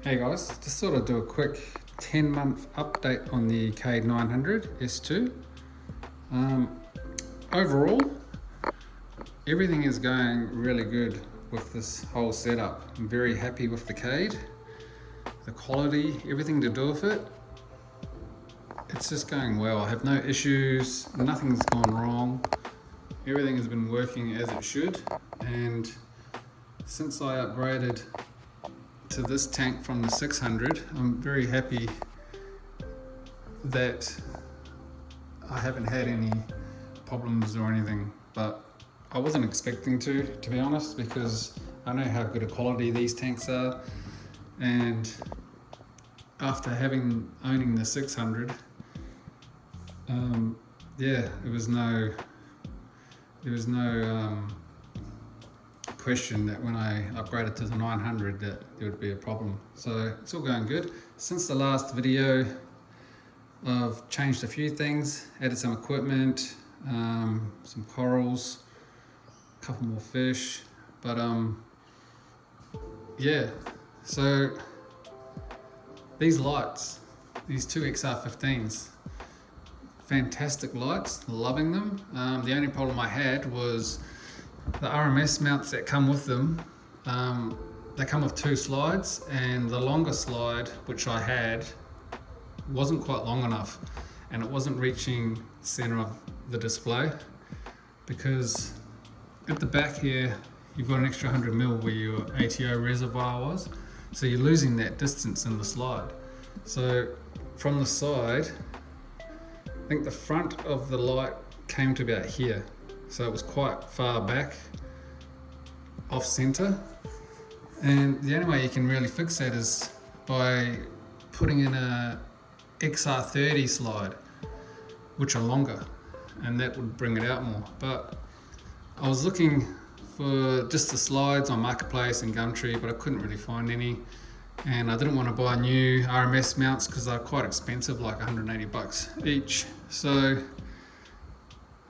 Hey guys, just thought I'd do a quick 10-month update on the Cade 900 S2. Overall, everything is going really good with this whole setup. I'm very happy with the Cade, the quality, everything to do with it. It's just going well. I have no issues, nothing's gone wrong. Everything has been working as it should, and since I upgraded to this tank from the 600, I'm very happy that I haven't had any problems or anything, but I wasn't expecting to be honest, because I know how good a quality these tanks are, and after owning the 600, yeah, there was no question that when I upgraded to the 900 that there would be a problem. So it's all going good. Since the last video, I've changed a few things, added some equipment, some corals, a couple more fish, but yeah, so these lights, these two XR15s, fantastic lights, loving them. The only problem I had was the RMS mounts that come with them. They come with two slides, and the longer slide, which I had, wasn't quite long enough, and it wasn't reaching the center of the display, because at the back here you've got an extra 100mm where your ATO reservoir was, so you're losing that distance in the slide. So from the side, I think the front of the light came to about here, so it was quite far back, off center, and the only way you can really fix that is by putting in a XR30 slide, which are longer, and that would bring it out more. But I was looking for just the slides on Marketplace and Gumtree, but I couldn't really find any, and I didn't want to buy new RMS mounts because they're quite expensive, like 180 bucks each. So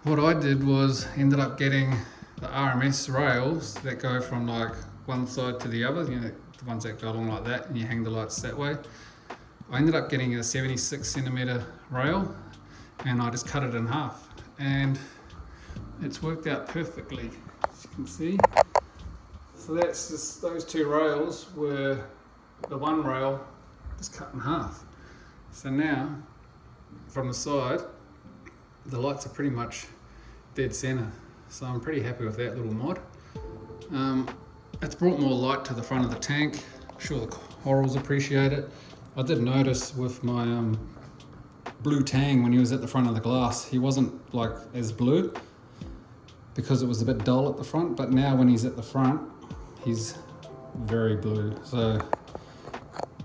what I did was ended up getting the RMS rails that go from like one side to the other, you know, the ones that go along like that, and you hang the lights that way. I ended up getting a 76cm rail, and I just cut it in half, and it's worked out perfectly, as you can see. So that's just, those two rails were the one rail just cut in half. So now from the side, the lights are pretty much dead center, so I'm pretty happy with that little mod. It's brought more light to the front of the tank. I'm sure the corals appreciate it. I did notice with my blue tang, when he was at the front of the glass, he wasn't like as blue because it was a bit dull at the front, but now when he's at the front, he's very blue. So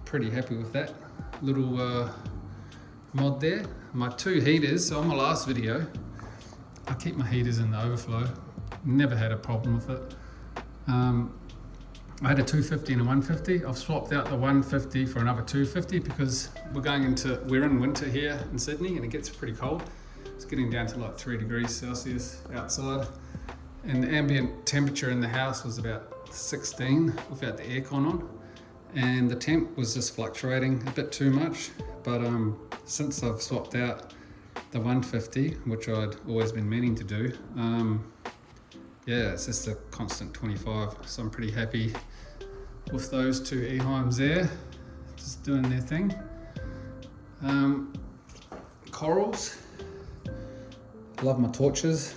pretty happy with that little mod there. My two heaters, so on my last video, I keep my heaters in the overflow, never had a problem with it. I had a 250 and a 150. I've swapped out the 150 for another 250 because we're in winter here in Sydney, and it gets pretty cold. It's getting down to like 3 degrees Celsius outside, and the ambient temperature in the house was about 16 without the aircon on, and the temp was just fluctuating a bit too much. But since I've swapped out the 150, which I'd always been meaning to do, yeah, it's just a constant 25, so I'm pretty happy with those two Eheims there, just doing their thing. Corals, love my torches,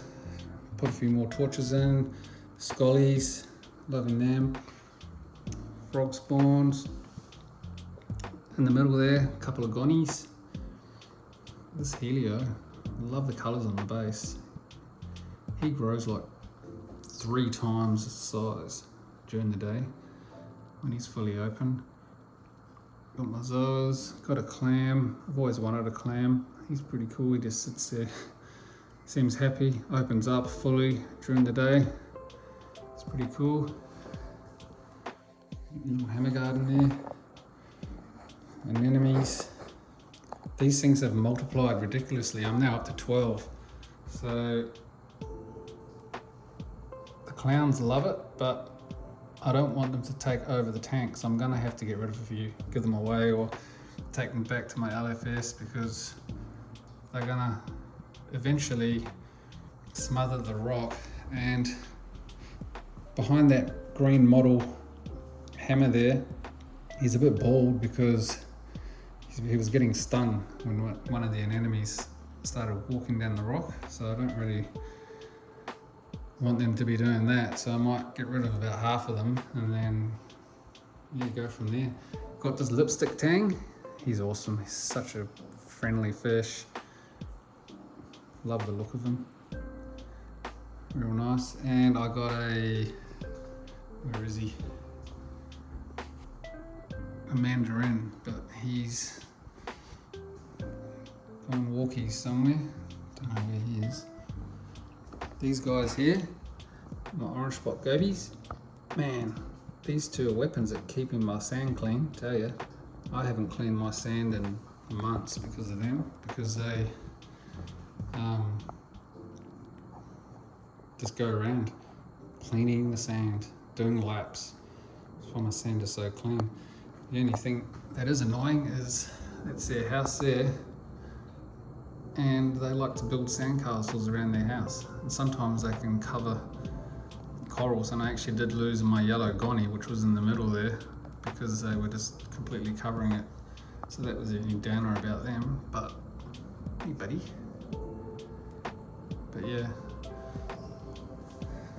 put a few more torches in. Scollies, loving them. Frog spawns, in the middle there, a couple of gonnies. This Helio, love the colours on the base. He grows like 3 times the size during the day when he's fully open. Got my zoas, got a clam. I've always wanted a clam. He's pretty cool, he just sits there, seems happy, opens up fully during the day. It's pretty cool. Little hammer garden there. Anemones. these things have multiplied ridiculously. I'm now up to 12. So the clowns love it, but I don't want them to take over the tank, so I'm gonna have to get rid of a few, give them away or take them back to my LFS, because they're gonna eventually smother the rock. And behind that green model hammer there, he's a bit bald because he was getting stung when one of the anemones started walking down the rock, so I don't really want them to be doing that, so I might get rid of about half of them and then go from there. Got this lipstick tang. He's awesome. He's such a friendly fish. Love the look of him. Real nice. And I got where is he? A mandarin, but he's gone walkies somewhere. Don't know where he is. These guys here, my orange spot gobies, man, these two are weapons at keeping my sand clean. Tell you, I haven't cleaned my sand in months because of them, because they just go around cleaning the sand, doing laps. That's why my sand is so clean. The only thing that is annoying is that's their house there, and they like to build sandcastles around their house, and sometimes they can cover corals, and I actually did lose my yellow gonny, which was in the middle there, because they were just completely covering it. So that was the only downer about them, but hey buddy. But yeah,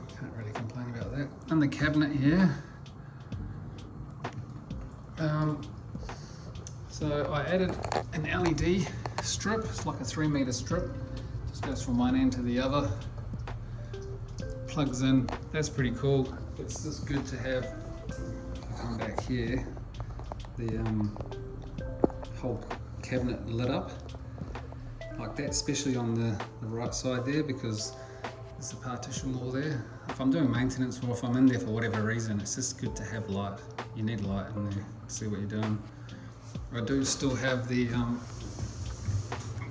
can't really complain about that. And the cabinet here, so I added an LED strip. It's like a 3-meter strip, just goes from one end to the other, plugs in. That's pretty cool. It's just good to have, come back here, the whole cabinet lit up like that, especially on the right side there, because there's a partition wall there. If I'm doing maintenance or if I'm in there for whatever reason, it's just good to have light. You need light in there to see what you're doing. I do still have the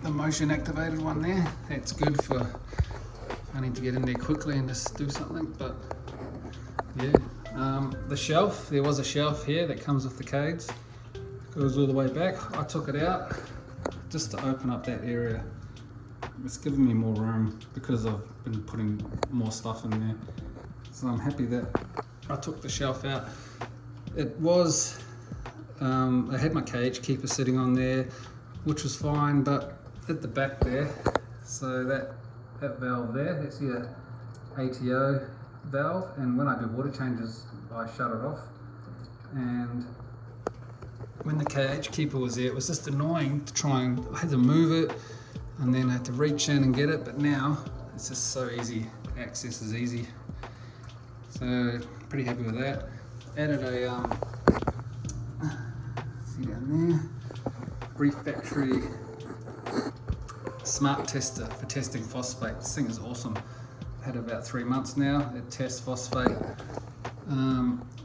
motion activated one there. That's good for if I need to get in there quickly and just do something. But yeah, the shelf, there was a shelf here that comes with the Cades, goes all the way back. I took it out just to open up that area. It's giving me more room because I've been putting more stuff in there, so I'm happy that I took the shelf out. It was I had my cage keeper sitting on there, which was fine, but at the back there, so that valve there, that's your ATO valve, and when I do water changes I shut it off. And when the cage keeper was there, it was just annoying to try and, I had to move it and then I had to reach in and get it, but now it's just so easy. Access is easy, so pretty happy with that. Added a see down there, Brief Factory smart tester for testing phosphate. This thing is awesome. I've had it about 3 months now. It tests phosphate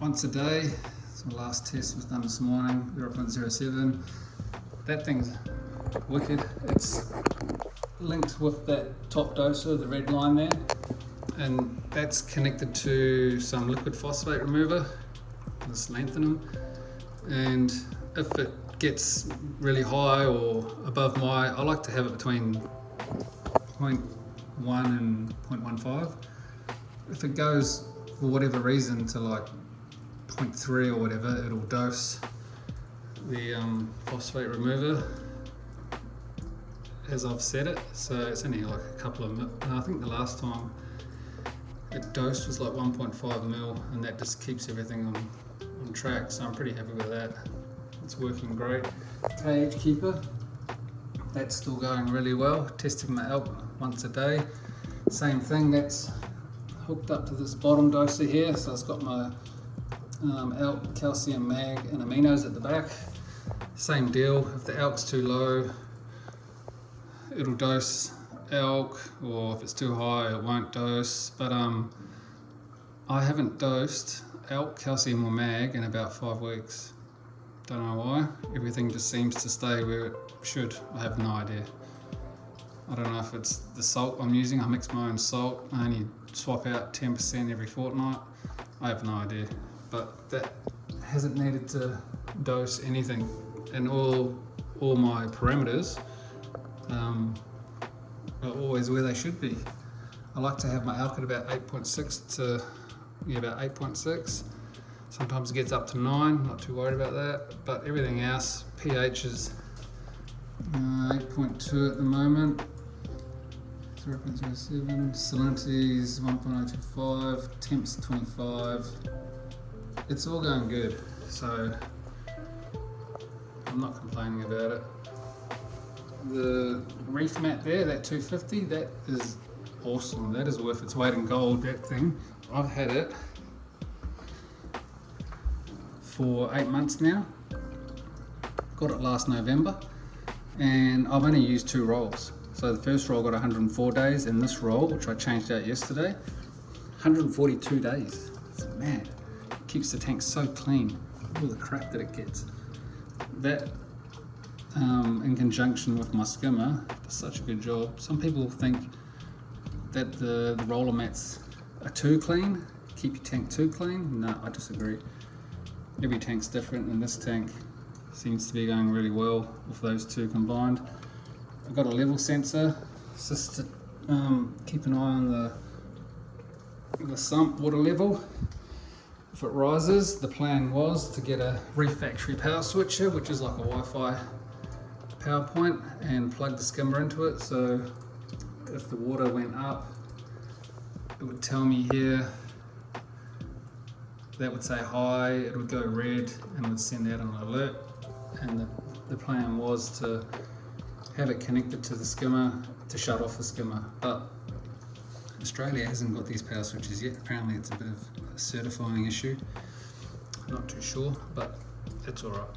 once a day. So the last test was done this morning, 0.07. That thing's wicked. It's linked with that top doser, the red line there, and that's connected to some liquid phosphate remover, this lanthanum, and if it gets really high or above I like to have it between 0.1 and 0.15. If it goes for whatever reason to like 0.3 or whatever, it'll dose the phosphate remover as I've set it. So it's only like a couple of mil. I think the last time it dosed was like 1.5 mil, and that just keeps everything on track. So I'm pretty happy with that. It's working great. Cage keeper, that's still going really well. Testing my elk once a day. Same thing, that's hooked up to this bottom doser here. So it's got my elk, calcium, mag, and aminos at the back. Same deal, if the elk's too low, it'll dose elk, or if it's too high, it won't dose. But I haven't dosed elk, calcium, or mag in about 5 weeks. Don't know why. Everything just seems to stay where it should. I have no idea. I don't know if it's the salt I'm using. I mix my own salt. I only swap out 10% every fortnight. I have no idea. But that hasn't needed to dose anything. And all my parameters are always where they should be. I like to have my alk at about 8.6 to about 8.6. Sometimes it gets up to 9, not too worried about that. But everything else, pH is 8.2 at the moment. 0.07, salinity is 1.025, temps 25. It's all going good, so I'm not complaining about it. The reef mat there, that 250, that is awesome. That is worth its weight in gold, that thing. I've had it for 8 months now. Got it last November, and I've only used 2 rolls. So the first roll got 104 days, and this roll, which I changed out yesterday, 142 days. It's mad. It keeps the tank so clean, all the crap that it gets. That, in conjunction with my skimmer, does such a good job. Some people think that the roller mats are too clean, keep your tank too clean. No, I disagree. Every tank's different, and this tank seems to be going really well with those two combined. I've got a level sensor just to keep an eye on the sump water level. If it rises, the plan was to get a reef factory power switcher, which is like a Wi-Fi power point, and plug the skimmer into it. So if the water went up, it would tell me here. That would say high, it would go red, and would send out an alert. And the plan was to have it connected to the skimmer to shut off the skimmer, but Australia hasn't got these power switches yet. Apparently it's a bit of a certifying issue. Not too sure, but it's alright.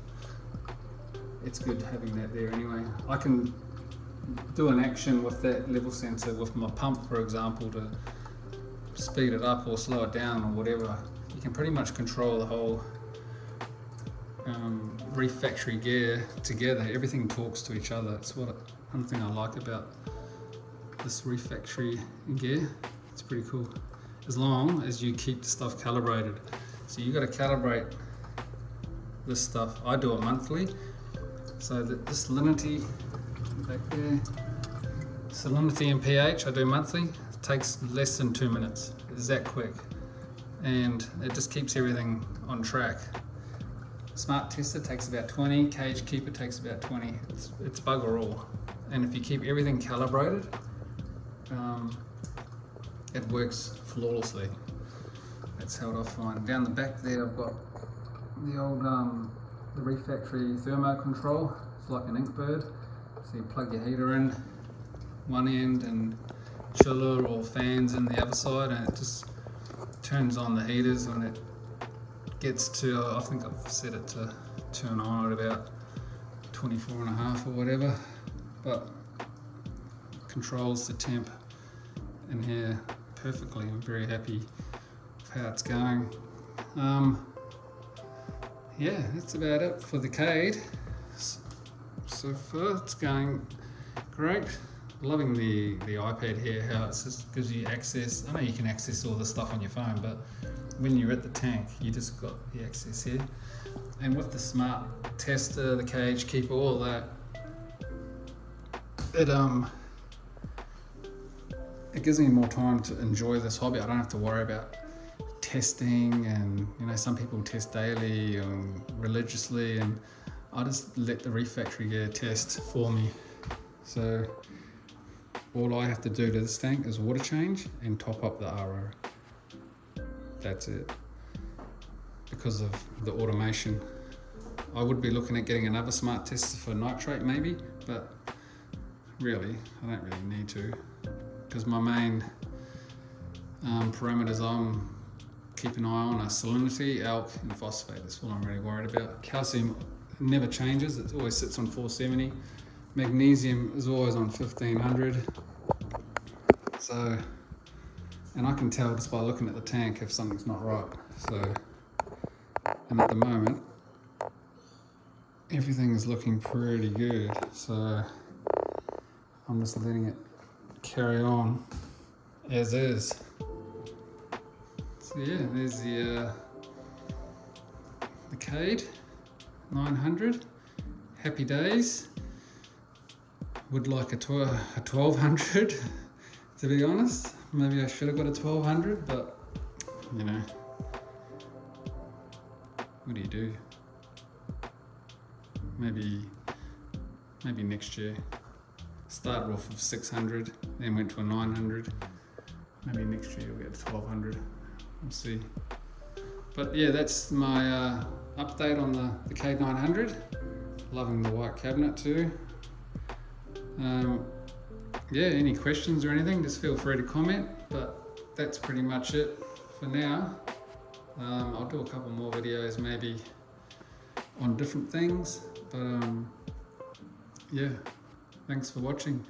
It's good having that there anyway. I can do an action with that level sensor with my pump, for example, to speed it up or slow it down or whatever. You can pretty much control the whole reef factory gear together. Everything talks to each other. It's one thing I like about this reef factory gear. It's pretty cool, as long as you keep the stuff calibrated. So you got to calibrate this stuff. I do it monthly, so that the salinity back there, salinity and pH I do monthly. It takes less than 2 minutes. It's that quick, and it just keeps everything on track. Smart tester takes about 20, cage keeper takes about 20. It's bugger all. And if you keep everything calibrated, it works flawlessly. That's how I find. Down the back there, I've got the old the reef factory thermo control. It's like an ink bird. So you plug your heater in one end and chiller or fans in the other side, and it just turns on the heaters when it gets to, I think I've set it to turn on at about 24.5 or whatever, but controls the temp in here perfectly. I'm very happy with how it's going. Yeah, that's about it for the Cade. So far it's going great. Loving the iPad here, how it just gives you access. I know you can access all this stuff on your phone, but when you're at the tank, you just got the access here. And with the smart tester, the cage keeper, all that, it gives me more time to enjoy this hobby. I don't have to worry about testing, and some people test daily and religiously, and I just let the reef factory gear test for me. So all I have to do to this tank is water change and top up the RO. That's it. Because of the automation. I would be looking at getting another smart tester for nitrate maybe, but really, I don't really need to, because my main parameters I'm keeping an eye on are salinity, alk, and phosphate. That's all I'm really worried about. Calcium never changes, it always sits on 470. Magnesium is always on 1500. So, and I can tell just by looking at the tank if something's not right. So, and at the moment, everything is looking pretty good, so I'm just letting it carry on as is. So yeah, there's the Cade 900. Happy days. Would like a 1200 to be honest. Maybe I should have got a 1200, but you know, what do you do? Maybe next year. Started off with 600, then went to a 900. Maybe next year we'll get to 1200. We'll see. But yeah, that's my update on the Cade 900. Loving the white cabinet too. Yeah, any questions or anything, just feel free to comment. But that's pretty much it for now. I'll do a couple more videos maybe on different things. But yeah, thanks for watching.